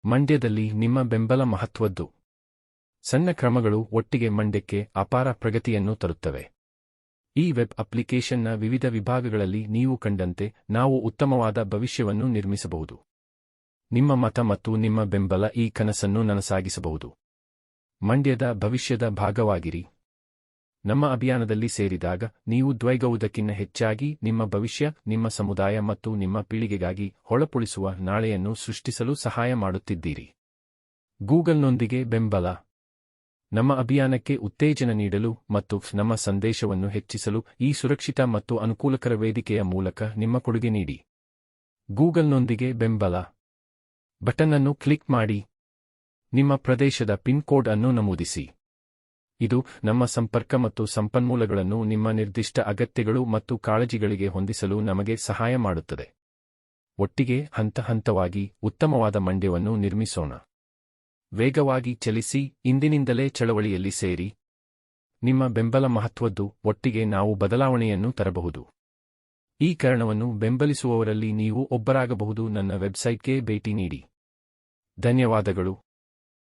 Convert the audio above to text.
ಮಂಡ್ಯದಲ್ಲಿ ನಿಮ್ಮ ಬೆಂಬಲ ಮಹತ್ವದ್ದು. ಸಣ್ಣ ಕ್ರಮಗಳು ಒಟ್ಟಿಗೆ ಮಂಡ್ಯಕ್ಕೆ ಅಪಾರ ಪ್ರಗತಿಯನ್ನು ತರುತ್ತವೆ. ಈ ವೆಬ್ ಅಪ್ಲಿಕೇಶನ್ನ ವಿವಿಧ ವಿಭಾಗಗಳಲ್ಲಿ ನೀವು ಕಂಡಂತೆ ನಾವು ಉತ್ತಮವಾದ ಭವಿಷ್ಯವನ್ನು ನಿರ್ಮಿಸಬಹುದು. ನಿಮ್ಮ ಮತ ಮತ್ತು ನಿಮ್ಮ ಬೆಂಬಲ ಈ ಕನಸನ್ನು ನನಸಾಗಿಸಬಹುದು. ಮಂಡ್ಯದ ಭವಿಷ್ಯದ ಭಾಗವಾಗಿರಿ. ನಮ್ಮ ಅಭಿಯಾನದಲ್ಲಿ ಸೇರಿದಾಗ ನೀವು ದ್ವೈಗವುದಕ್ಕಿಂತ ಹೆಚ್ಚಾಗಿ ನಿಮ್ಮ ಭವಿಷ್ಯ, ನಿಮ್ಮ ಸಮುದಾಯ ಮತ್ತು ನಿಮ್ಮ ಪೀಳಿಗೆಗಾಗಿ ಹೊಳಪುಳಿಸುವ ನಾಳೆಯನ್ನು ಸೃಷ್ಟಿಸಲು ಸಹಾಯ ಮಾಡುತ್ತಿದ್ದೀರಿ. ಗೂಗಲ್ನೊಂದಿಗೆ ಬೆಂಬಲ. ನಮ್ಮ ಅಭಿಯಾನಕ್ಕೆ ಉತ್ತೇಜನ ನೀಡಲು ಮತ್ತು ನಮ್ಮ ಸಂದೇಶವನ್ನು ಹೆಚ್ಚಿಸಲು ಈ ಸುರಕ್ಷಿತ ಮತ್ತು ಅನುಕೂಲಕರ ವೇದಿಕೆಯ ಮೂಲಕ ನಿಮ್ಮ ಕೊಡುಗೆ ನೀಡಿ. ಗೂಗಲ್ನೊಂದಿಗೆ ಬೆಂಬಲ ಬಟನ್ ಅನ್ನು ಕ್ಲಿಕ್ ಮಾಡಿ. ನಿಮ್ಮ ಪ್ರದೇಶದ ಪಿನ್ ಕೋಡ್ ಅನ್ನು ನಮೂದಿಸಿ. ಇದು ನಮ್ಮ ಸಂಪರ್ಕ ಮತ್ತು ಸಂಪನ್ಮೂಲಗಳನ್ನು ನಿಮ್ಮ ನಿರ್ದಿಷ್ಟ ಅಗತ್ಯಗಳು ಮತ್ತು ಕಾಳಜಿಗಳಿಗೆ ಹೊಂದಿಸಲು ನಮಗೆ ಸಹಾಯ ಮಾಡುತ್ತದೆ. ಒಟ್ಟಿಗೆ ಹಂತ ಹಂತವಾಗಿ ಉತ್ತಮವಾದ ಮಂಡ್ಯವನ್ನು ನಿರ್ಮಿಸೋಣ. ವೇಗವಾಗಿ ಚಲಿಸಿ, ಇಂದಿನಿಂದಲೇ ಚಳವಳಿಯಲ್ಲಿ ಸೇರಿ. ನಿಮ್ಮ ಬೆಂಬಲ ಮಹತ್ವದ್ದು. ಒಟ್ಟಿಗೆ ನಾವು ಬದಲಾವಣೆಯನ್ನು ತರಬಹುದು. ಈ ಕಾರಣವನ್ನು ಬೆಂಬಲಿಸುವವರಲ್ಲಿ ನೀವು ಒಬ್ಬರಾಗಬಹುದು. ನನ್ನ ವೆಬ್ಸೈಟ್ಗೆ ಭೇಟಿ ನೀಡಿ. ಧನ್ಯವಾದಗಳು.